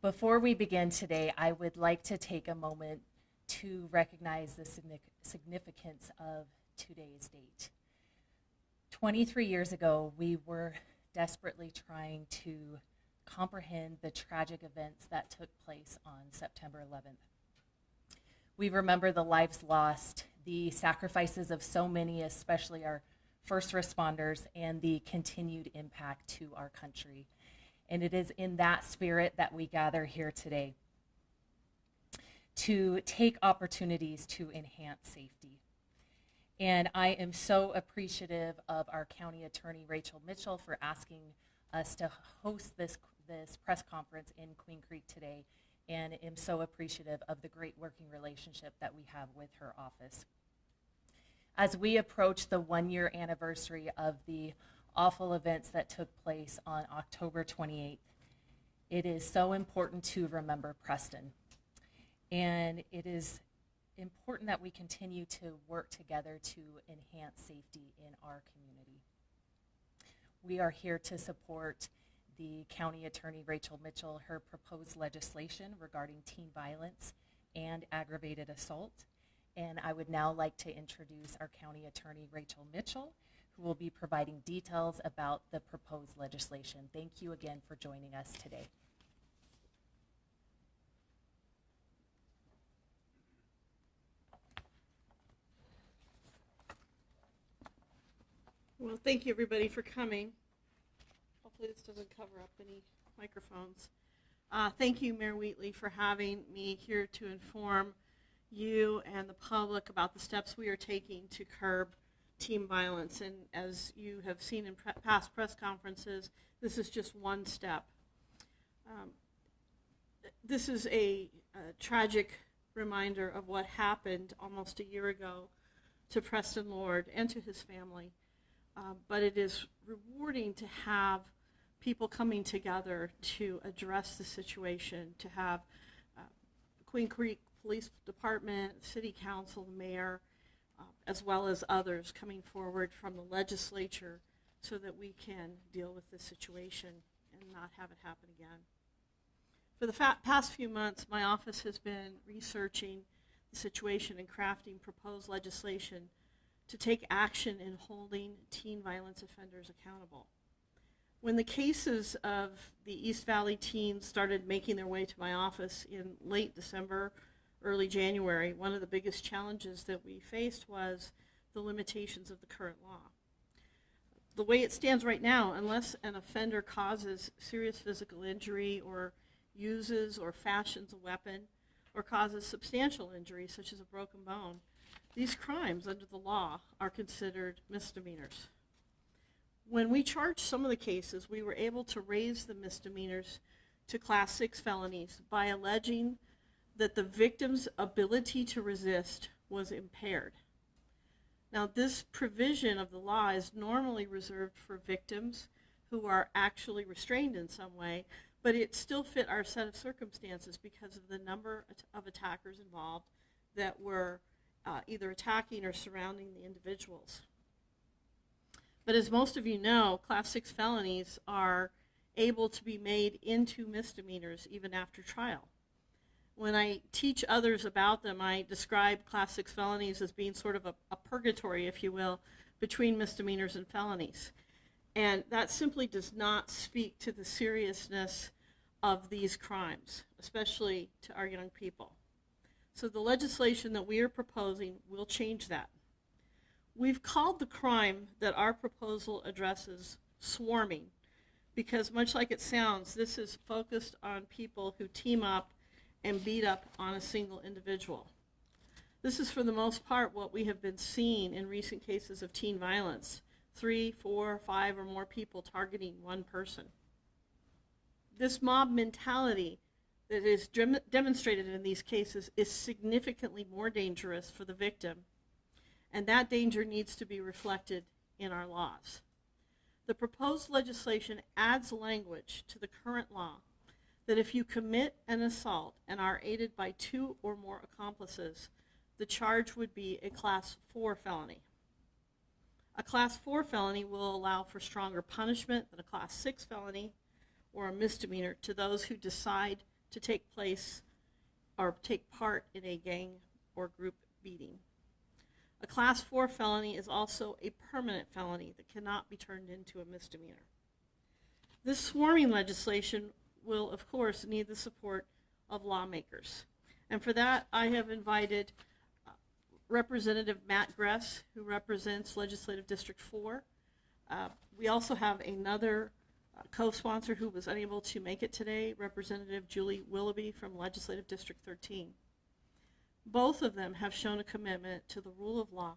Before we begin today, I would like to take a moment to recognize the significance of today's date. 23 years ago, we were desperately trying to comprehend the tragic events that took place on September 11th. We remember the lives lost, the sacrifices of so many, especially our first responders, and the continued impact to our country. And it is in that spirit that we gather here today to take opportunities to enhance safety. And I am so appreciative of our County Attorney, Rachel Mitchell, for asking us to host this press conference in Queen Creek today, and am so appreciative of the great working relationship that we have with her office. As we approach the 1-year anniversary of the awful events that took place on October 28th, it is so important to remember Preston. And it is important that we continue to work together to enhance safety in our community. We are here to support the County Attorney, Rachel Mitchell, her proposed legislation regarding teen violence and aggravated assault. And I would now like to introduce our County Attorney, Rachel Mitchell, who will be providing details about the proposed legislation. Thank you again for joining us today. Well, thank you everybody for coming. Hopefully this doesn't cover up any microphones. Thank you, Mayor Wheatley, for having me here to inform you and the public about the steps we are taking to curb teen violence. And as you have seen in past press conferences, this is just one step. This is a tragic reminder of what happened almost a year ago to Preston Lord and to his family. But it is rewarding to have people coming together to address the situation, to have Queen Creek Police Department, City Council, Mayor, as well as others coming forward from the legislature so that we can deal with this situation and not have it happen again. For the past few months, my office has been researching the situation and crafting proposed legislation to take action in holding teen violence offenders accountable. When the cases of the East Valley teens started making their way to my office in late December, early January, one of the biggest challenges that we faced was the limitations of the current law. The way it stands right now, unless an offender causes serious physical injury or uses or fashions a weapon or causes substantial injury, such as a broken bone, these crimes under the law are considered misdemeanors. When we charged some of the cases, we were able to raise the misdemeanors to Class 6 felonies by alleging that the victim's ability to resist was impaired. Now, this provision of the law is normally reserved for victims who are actually restrained in some way, but it still fit our set of circumstances because of the number of attackers involved that were either attacking or surrounding the individuals. But as most of you know, Class 6 felonies are able to be made into misdemeanors even after trial. When I teach others about them, I describe Class 6 felonies as being sort of a purgatory, if you will, between misdemeanors and felonies. And that simply does not speak to the seriousness of these crimes, especially to our young people. So the legislation that we are proposing will change that. We've called the crime that our proposal addresses swarming, because much like it sounds, this is focused on people who team up and beat up on a single individual. This is for the most part what we have been seeing in recent cases of teen violence, 3, 4, 5 or more people targeting one person. This mob mentality that is demonstrated in these cases is significantly more dangerous for the victim, and that danger needs to be reflected in our laws. The proposed legislation adds language to the current law that if you commit an assault and are aided by 2 or more accomplices, the charge would be a Class 4 felony. A Class 4 felony will allow for stronger punishment than a Class 6 felony or a misdemeanor to those who decide to take place or take part in a gang or group beating. A Class 4 felony is also a permanent felony that cannot be turned into a misdemeanor. This swarming legislation will, of course, need the support of lawmakers. And for that, I have invited Representative Matt Gress, who represents Legislative District 4. We also have another co-sponsor who was unable to make it today, Representative Julie Willoughby from Legislative District 13. Both of them have shown a commitment to the rule of law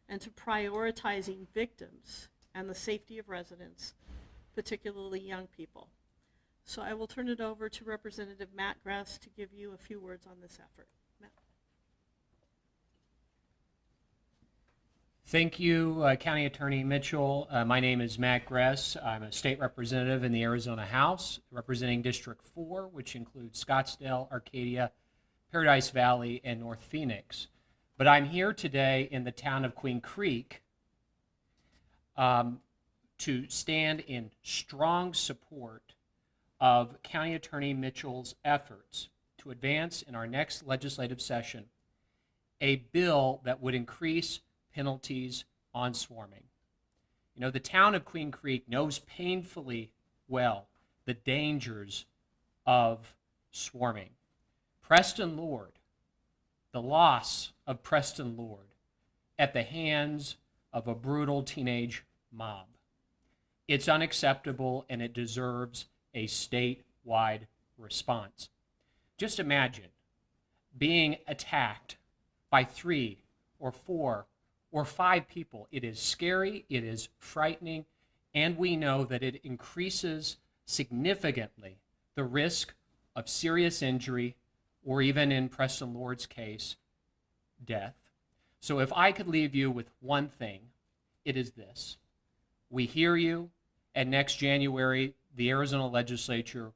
and to prioritizing victims and the safety of residents, particularly young people. So I will turn it over to Representative Matt Gress to give you a few words on this effort. Matt. Thank you, County Attorney Mitchell. My name is Matt Gress. I'm a state representative in the Arizona House, representing District 4, which includes Scottsdale, Arcadia, Paradise Valley, and North Phoenix. But I'm here today in the town of Queen Creek to stand in strong support of County Attorney Mitchell's efforts to advance in our next legislative session a bill that would increase penalties on swarming. You know, the town of Queen Creek knows painfully well the dangers of swarming. Preston Lord, the loss of Preston Lord at the hands of a brutal teenage mob. It's unacceptable and it deserves a statewide response. Just imagine being attacked by 3 or 4 or 5 people. It is scary, it is frightening, and we know that it increases significantly the risk of serious injury or even in Preston Lord's case, death. So if I could leave you with one thing, it is this. We hear you, and next January, the Arizona legislature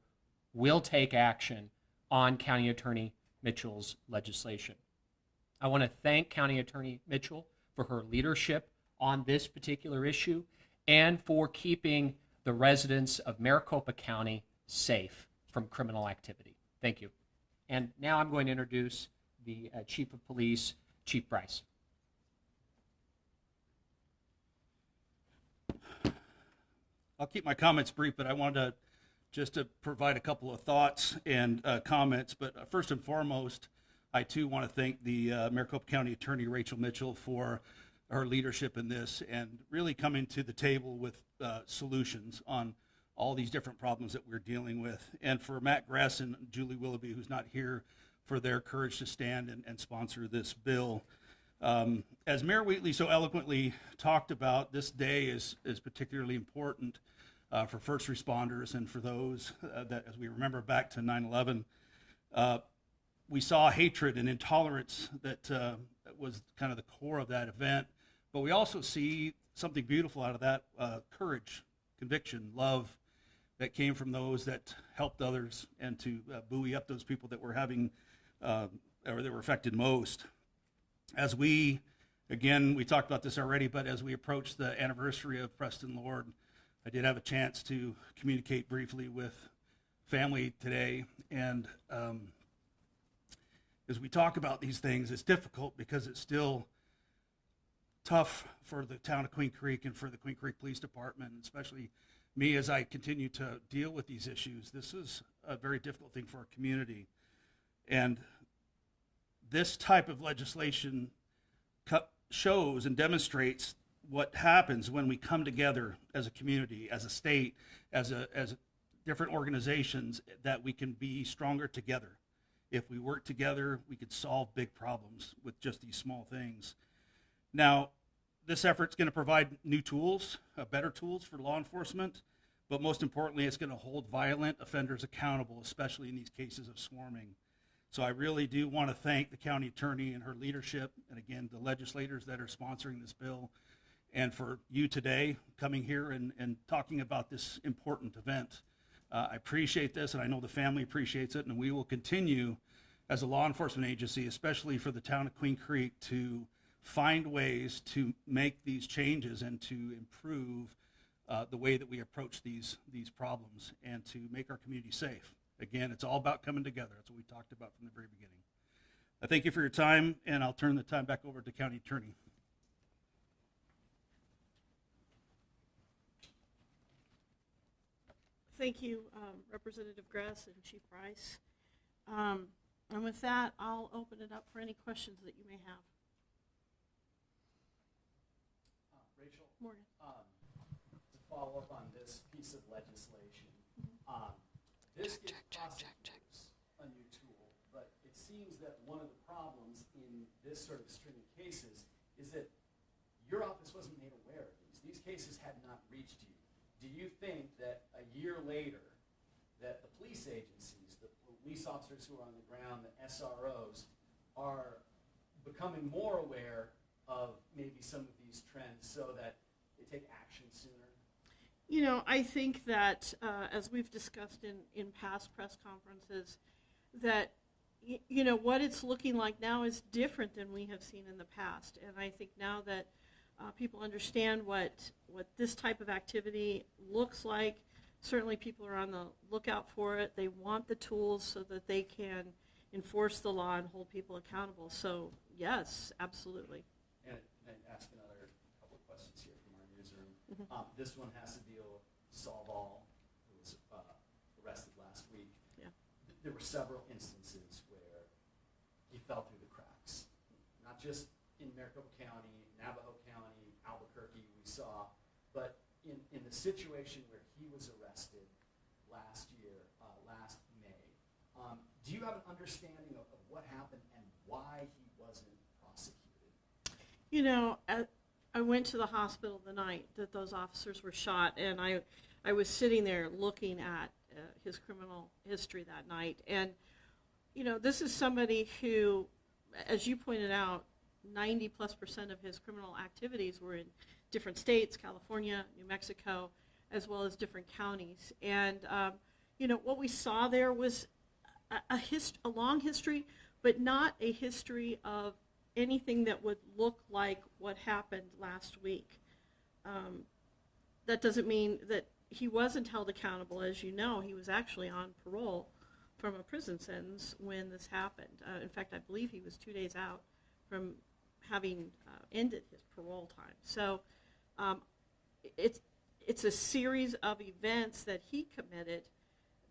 will take action on County Attorney Mitchell's legislation. I want to thank County Attorney Mitchell for her leadership on this particular issue and for keeping the residents of Maricopa County safe from criminal activity. Thank you. And now I'm going to introduce the Chief of Police, Chief Bryce. I'll keep my comments brief, but I wanted to provide a couple of thoughts and comments. But first and foremost, I too want to thank the Maricopa County Attorney Rachel Mitchell for her leadership in this and really coming to the table with solutions on all these different problems that we're dealing with. And for Matt Gress and Julie Willoughby, who's not here, for their courage to stand and sponsor this bill. As Mayor Wheatley so eloquently talked about, this day is particularly important for first responders and for those that, as we remember back to 9/11, we saw hatred and intolerance that was kind of the core of that event. But we also see something beautiful out of that, courage, conviction, love that came from those that helped others and to buoy up those people that were having or that were affected most. As we talked about this already, but as we approach the anniversary of Preston Lord, I did have a chance to communicate briefly with family today. And as we talk about these things, it's difficult because it's still tough for the town of Queen Creek and for the Queen Creek Police Department, especially me as I continue to deal with these issues. This is a very difficult thing for our community. And this type of legislation shows and demonstrates what happens when we come together as a community, as a state, as different organizations, that we can be stronger together. If we work together, we could solve big problems with just these small things. Now, this effort's going to provide new tools, better tools for law enforcement, but most importantly, it's going to hold violent offenders accountable, especially in these cases of swarming. So I really do want to thank the county attorney and her leadership, and again, the legislators that are sponsoring this bill, and for you today coming here and talking about this important event. I appreciate this, and I know the family appreciates it, and we will continue as a law enforcement agency, especially for the town of Queen Creek, to find ways to make these changes and to improve the way that we approach these problems and to make our community safe. Again, it's all about coming together. That's what we talked about from the very beginning. I thank you for your time, and I'll turn the time back over to County Attorney. Thank you, Representative Gress and Chief Rice. And with that, I'll open it up for any questions that you may have. Rachel, Morgan. to follow up on this piece of legislation, this gives prosecutors a new tool, but it seems that one of the problems in this sort of string of cases is that your office wasn't made aware of these. These cases had not reached you. Do you think that a year later that the police agencies, the police officers who are on the ground, the SROs, are becoming more aware of maybe some of these trends so that they take action sooner? You know, I think that, as we've discussed in past press conferences, that, you know, what it's looking like now is different than we have seen in the past. And I think now that people understand what this type of activity looks like, certainly people are on the lookout for it. They want the tools so that they can enforce the law and hold people accountable. So, yes, absolutely. And ask another couple of questions here from our newsroom. Mm-hmm. This one has to deal with Solval, who was arrested last week. Yeah. There were several instances where he fell through the cracks, not just in Maricopa County, Navajo County, Albuquerque we saw, but in the situation where he was arrested last year, last May. Do you have an understanding of what happened and why he wasn't prosecuted? You know, I went to the hospital the night that those officers were shot, and I was sitting there looking at his criminal history that night. And, you know, this is somebody who, as you pointed out, 90+% of his criminal activities were in different states, California, New Mexico, as well as different counties. And, you know, what we saw there was a long history, but not a history of anything that would look like what happened last week. That doesn't mean that he wasn't held accountable. As you know, he was actually on parole from a prison sentence when this happened. In fact, I believe he was 2 days out from having ended his parole time. So it's a series of events that he committed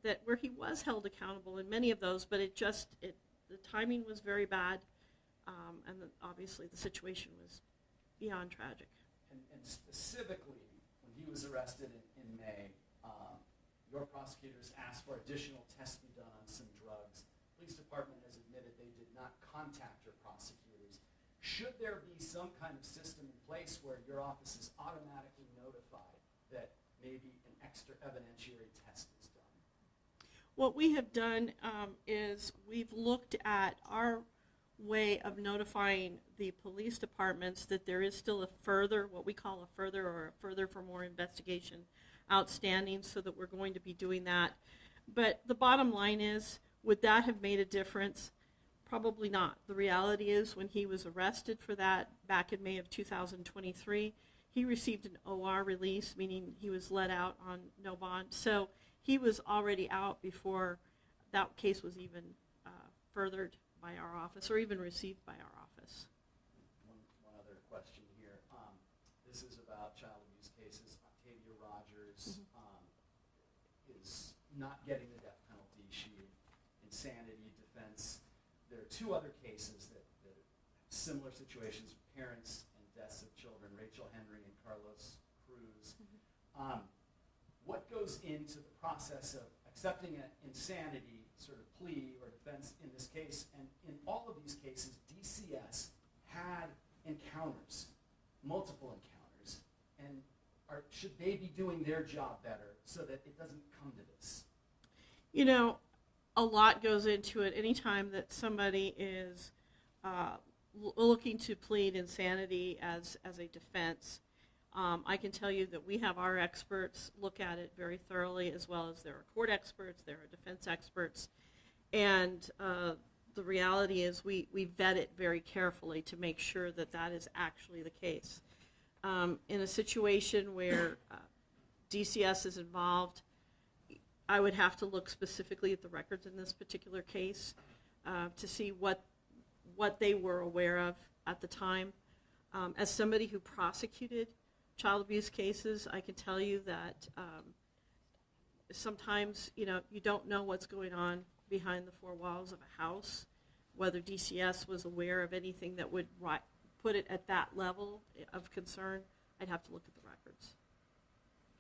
that where he was held accountable in many of those, but the timing was very bad, and obviously the situation was beyond tragic. And specifically, when he was arrested in May, your prosecutors asked for additional tests to be done on some drugs. The police department has admitted they did not contact your prosecutors. Should there be some kind of system in place where your office is automatically notified that maybe an extra evidentiary test is done? What we have done is we've looked at our way of notifying the police departments that there is still what we call a further for more investigation outstanding, so that we're going to be doing that. But the bottom line is, would that have made a difference? Probably not. The reality is, when he was arrested for that back in May of 2023, he received an OR release, meaning he was let out on no bond. So he was already out before that case was even furthered by our office or even received by our office. One other question here. This is about child abuse cases. Octavia Rogers is not getting the death penalty. She, insanity defense. There are two other cases that have similar situations, parents and deaths of children, Rachel Henry and Carlos Cruz. What goes into the process of accepting an insanity sort of plea or defense in this case? And in all of these cases, DCS had encounters, multiple encounters, and should they be doing their job better so that it doesn't come to this? You know, a lot goes into it. Anytime that somebody is looking to plead insanity as a defense, I can tell you that we have our experts look at it very thoroughly, as well as there are court experts, there are defense experts, and the reality is we vet it very carefully to make sure that that is actually the case. In a situation where DCS is involved, I would have to look specifically at the records in this particular case to see what they were aware of at the time. As somebody who prosecuted child abuse cases, I can tell you that sometimes, you don't know what's going on behind the four walls of a house, whether DCS was aware of anything that would put it at that level of concern. I'd have to look at the records.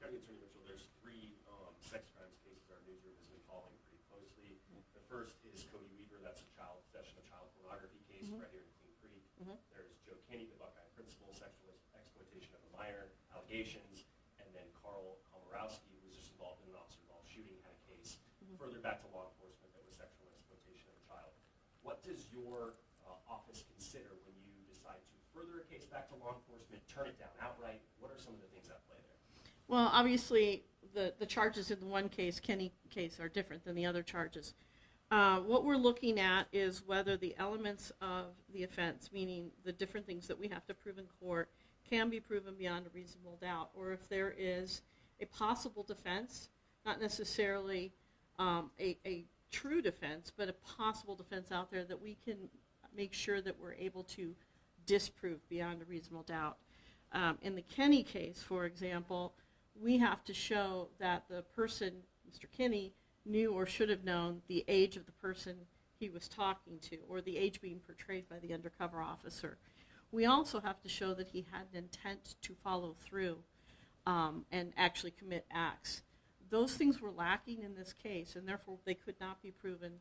County Attorney Mitchell, there's three sex crimes cases our newsroom has been following pretty closely. The first is Cody Weaver, that's a child possession of child pornography case right here in Clean Creek. There's Joe Kinney, the Buckeye principal, sexual exploitation of a minor, allegations, and then Carl Komorowski, who was just involved in an officer-involved shooting, had a case further back to law enforcement that was sexual exploitation of a child. What does your office consider when you decide to further a case back to law enforcement, turn it down outright? What are some of the things at play there? Well, obviously, the charges in the one case, Kenny case, are different than the other charges. What we're looking at is whether the elements of the offense, meaning the different things that we have to prove in court, can be proven beyond a reasonable doubt, or if there is a possible defense, not necessarily a true defense, but a possible defense out there that we can make sure that we're able to disprove beyond a reasonable doubt. In the Kenny case, for example, we have to show that the person, Mr. Kinney, knew or should have known the age of the person he was talking to, or the age being portrayed by the undercover officer. We also have to show that he had an intent to follow through and actually commit acts. Those things were lacking in this case, and therefore they could not be proven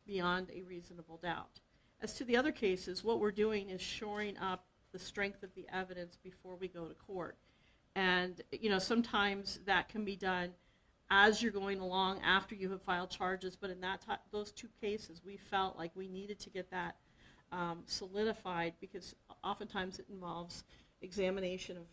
beyond a reasonable doubt. As to the other cases, what we're doing is shoring up the strength of the evidence before we go to court. And sometimes that can be done as you're going along after you have filed charges, but in those two cases, we felt like we needed to get that solidified, because oftentimes it involves examination of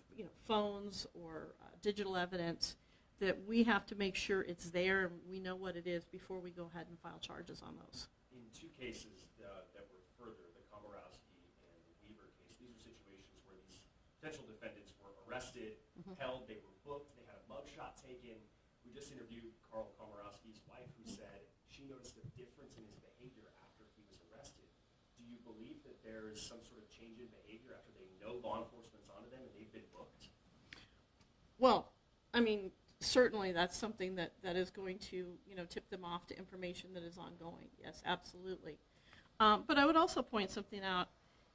phones or digital evidence, that we have to make sure it's there and we know what it is before we go ahead and file charges on those. In two cases that were further, the Komorowski and the Weaver case, these are situations where these potential defendants were arrested, held, they were booked, they had a mugshot taken. We just interviewed Carl Komorowski's wife, who said she noticed a difference in his behavior after he was arrested. Do you believe that there is some sort of change in behavior after they know law enforcement's onto them and they've been booked? Well, I mean, certainly that's something that is going to tip them off to information that is ongoing. Yes, absolutely. But I would also point something out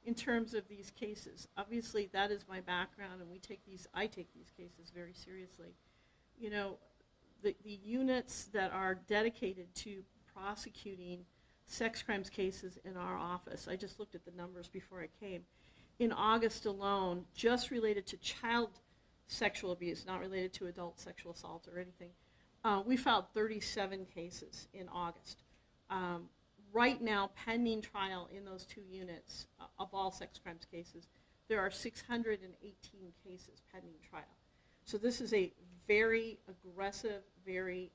in terms of these cases. Obviously, that is my background, and I take these cases very seriously. The units that are dedicated to prosecuting sex crimes cases in our office, I just looked at the numbers before I came. In August alone, just related to child sexual abuse, not related to adult sexual assault or anything, we filed 37 cases in August. Right now, pending trial in those two units of all sex crimes cases, there are 618 cases pending trial. So this is a very aggressive, very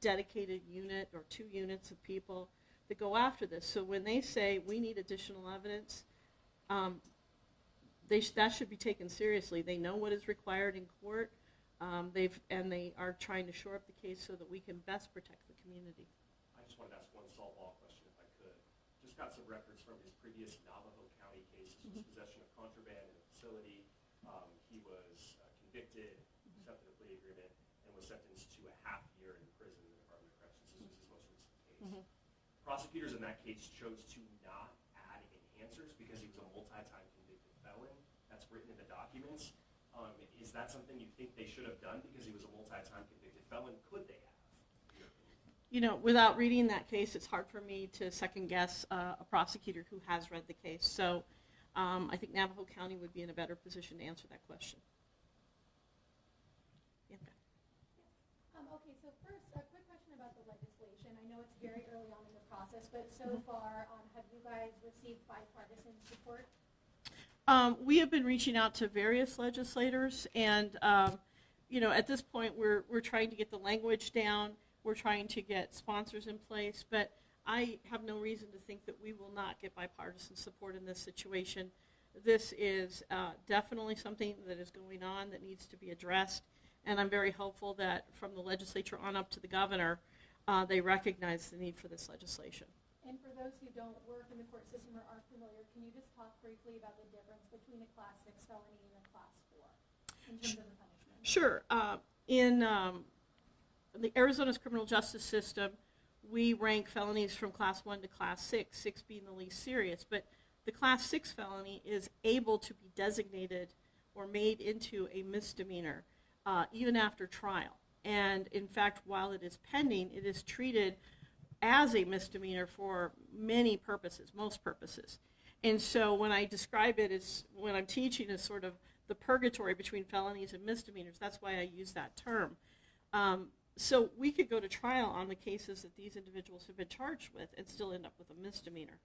dedicated unit, or two units of people that go after this. So when they say we need additional evidence, that should be taken seriously. They know what is required in court, they are trying to shore up the case so that we can best protect the community. I just wanted to ask one softball question, if I could. Just got some records from his previous Navajo County case. This was possession of contraband in a facility. He was convicted, accepted a plea agreement, and was sentenced to a half year in prison in the Department of Corrections. This was his most recent case. Prosecutors in that case chose to not add enhancers because he was a multi-time convicted felon. That's written in the documents. Is that something you think they should have done because he was a multi-time convicted felon? Could they have? Without reading that case, it's hard for me to second guess a prosecutor who has read the case. So I think Navajo County would be in a better position to answer that question. Okay, so first, a quick question about the legislation. I know it's very early on in the process, but so far, have you guys received bipartisan support? We have been reaching out to various legislators, and at this point, we're trying to get the language down. We're trying to get sponsors in place, but I have no reason to think that we will not get bipartisan support in this situation. This is definitely something that is going on that needs to be addressed. And I'm very hopeful that from the legislature on up to the governor, they recognize the need for this legislation. And for those who don't work in the court system or aren't familiar, can you just talk briefly about the difference between a Class 6 felony and a Class 4 in terms of the punishment? Sure. In the Arizona's criminal justice system, we rank felonies from Class 1 to Class 6, 6 being the least serious. But the Class 6 felony is able to be designated or made into a misdemeanor even after trial. And in fact, while it is pending, it is treated as a misdemeanor for many purposes, most purposes. And so when I describe it as, when I'm teaching, as sort of the purgatory between felonies and misdemeanors, that's why I use that term. So we could go to trial on the cases that these individuals have been charged with and still end up with a misdemeanor.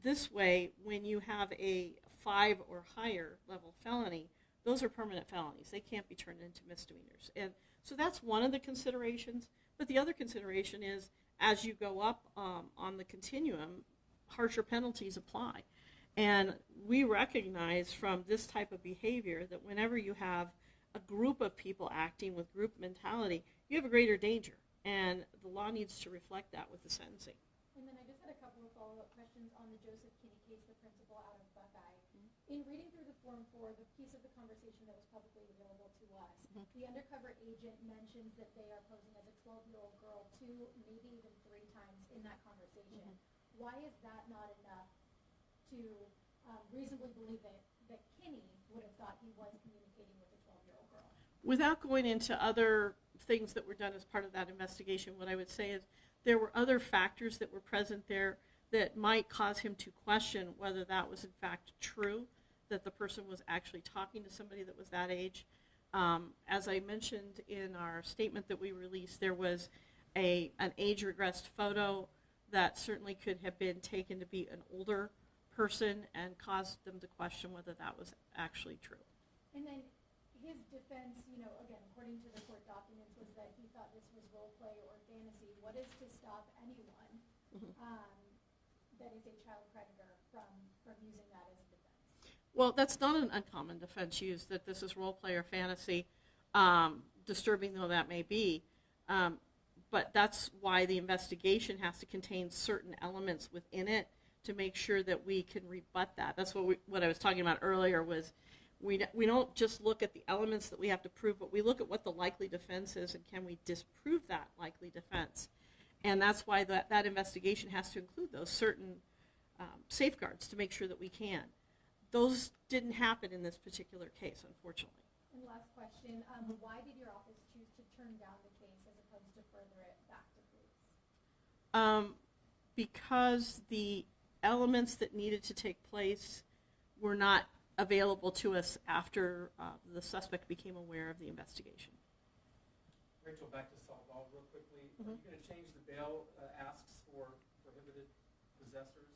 This way, when you have a 5 or higher level felony, those are permanent felonies. They can't be turned into misdemeanors. And so that's one of the considerations. But the other consideration is, as you go up on the continuum, harsher penalties apply. And we recognize from this type of behavior that whenever you have a group of people acting with group mentality, you have a greater danger. And the law needs to reflect that with the sentencing. And then I just had a couple of follow-up questions on the Joseph Kinney case, the principal out of Buckeye. In reading through the Form 4, the piece of the conversation that was publicly available to us, the undercover agent mentions that they are posing as a 12-year-old girl 2, maybe even 3 times in that conversation. Why is that not enough to reasonably believe that Kinney would have thought he was communicating with a 12-year-old girl? Without going into other things that were done as part of that investigation, what I would say is there were other factors that were present there that might cause him to question whether that was in fact true, that the person was actually talking to somebody that was that age. As I mentioned in our statement that we released, there was an age-regressed photo that certainly could have been taken to be an older person and caused them to question whether that was actually true. And then his defense, again, according to the court documents, was that he thought this was role play or fantasy. What is to stop anyone that is a child predator from using that as a defense? Well, that's not an uncommon defense used, that this is role play or fantasy, disturbing though that may be. But that's why the investigation has to contain certain elements within it to make sure that we can rebut that. That's what I was talking about earlier was we don't just look at the elements that we have to prove, but we look at what the likely defense is and can we disprove that likely defense. And that's why that investigation has to include those certain safeguards to make sure that we can. Those didn't happen in this particular case, unfortunately. And last question, why did your office choose to turn down the case as opposed to further it back to police? Because the elements that needed to take place were not available to us after the suspect became aware of the investigation. Rachel, back to softball real quickly. Are you going to change the bail asks for prohibited possessors,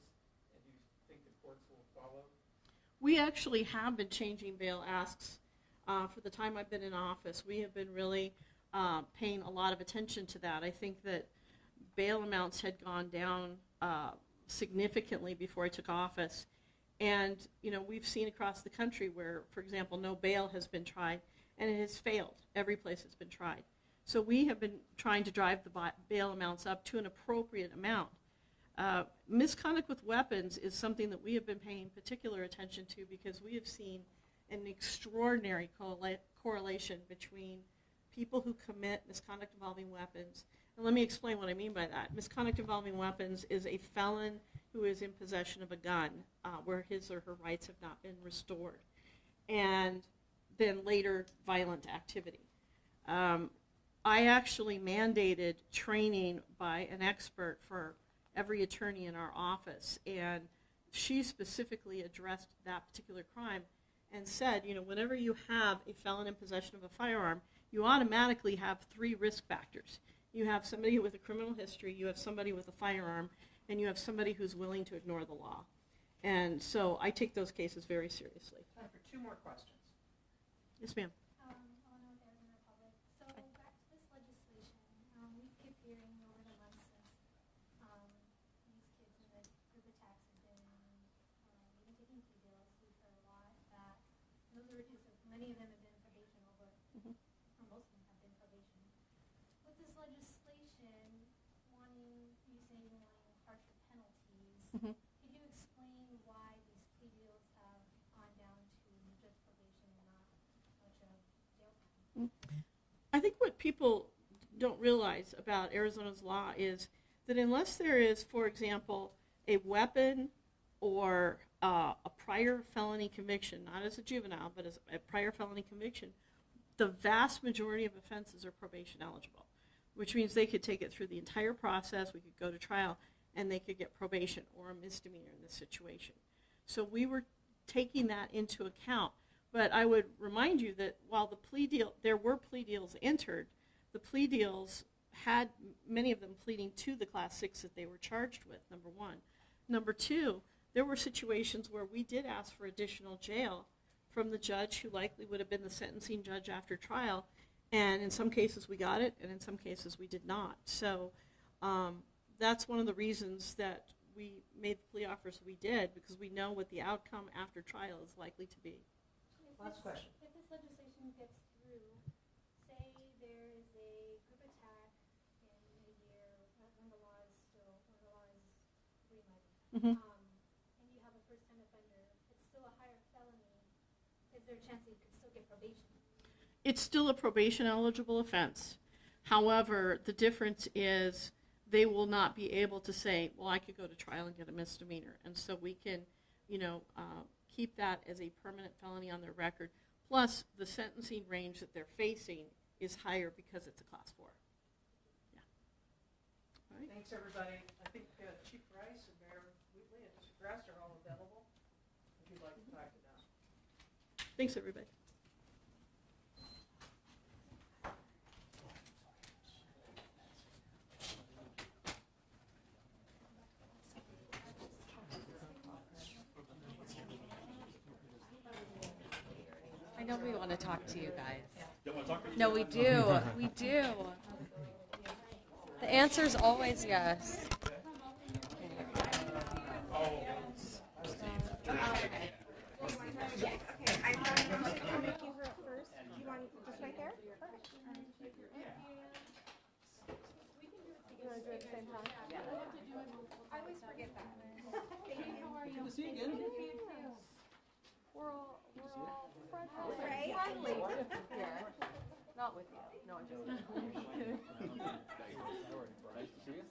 and do you think the courts will follow? We actually have been changing bail asks for the time I've been in office. We have been really paying a lot of attention to that. I think that bail amounts had gone down significantly before I took office. And, we've seen across the country where, for example, no bail has been tried, and it has failed. Every place has been tried. So we have been trying to drive the bail amounts up to an appropriate amount. Misconduct with weapons is something that we have been paying particular attention to because we have seen an extraordinary correlation between people who commit misconduct involving weapons. And let me explain what I mean by that. Misconduct involving weapons is a felon who is in possession of a gun where his or her rights have not been restored, and then later violent activity. I actually mandated training by an expert for every attorney in our office, and she specifically addressed that particular crime and said, whenever you have a felon in possession of a firearm, you automatically have 3 risk factors. You have somebody with a criminal history, you have somebody with a firearm, and you have somebody who's willing to ignore the law. And so I take those cases very seriously. Time for 2 more questions. Yes, ma'am. Eleanor with Arizona Republic. So back to this legislation, we keep hearing over the months since these kids in the group attacks have been even taking plea deals. We've heard a lot that those are reduced. Many of them have been probation over, or most of them Mhm. Could you explain why these plea deals have gone down to just probation and not much of jail time? I think what people don't realize about Arizona's law is that unless there is, for example, a weapon or a prior felony conviction, not as a juvenile, but as a prior felony conviction, the vast majority of offenses are probation eligible, which means they could take it through the entire process, we could go to trial, and they could get probation or a misdemeanor in this situation. So we were taking that into account. But I would remind you that while there were plea deals entered, the plea deals had many of them pleading to the Class 6 that they were charged with, number one. Number two, there were situations where we did ask for additional jail from the judge who likely would have been the sentencing judge after trial, and in some cases we got it, and in some cases we did not. So that's one of the reasons that we made the plea offers we did, because we know what the outcome after trial is likely to be. Last question. If this legislation gets through, say there is a group attack in a year when the law is green-lighted, Mhm. And you have a first-time offender, it's still a higher felony, is there a chance that you could still get probation? It's still a probation eligible offense. However, the difference is they will not be able to say, well, I could go to trial and get a misdemeanor. And so we can, keep that as a permanent felony on their record. Plus, the sentencing range that they're facing is higher because it's a Class 4. Yeah. All right. Thanks, everybody. I think Chief Rice and Mayor Wheatley and Mr. Grass are all available if you'd like to talk to them. Thanks, everybody. I know we want to talk to you guys. No, we do. We do. The answer is always yes. Okay, I'm going to make you her first. Do you want just right there? Perfect. You want to do it at the same time? Yeah. I always forget that. Thank you. How are you? Good to see you again. We're all friendly. Not with you. No, I'm just kidding. Nice to see you.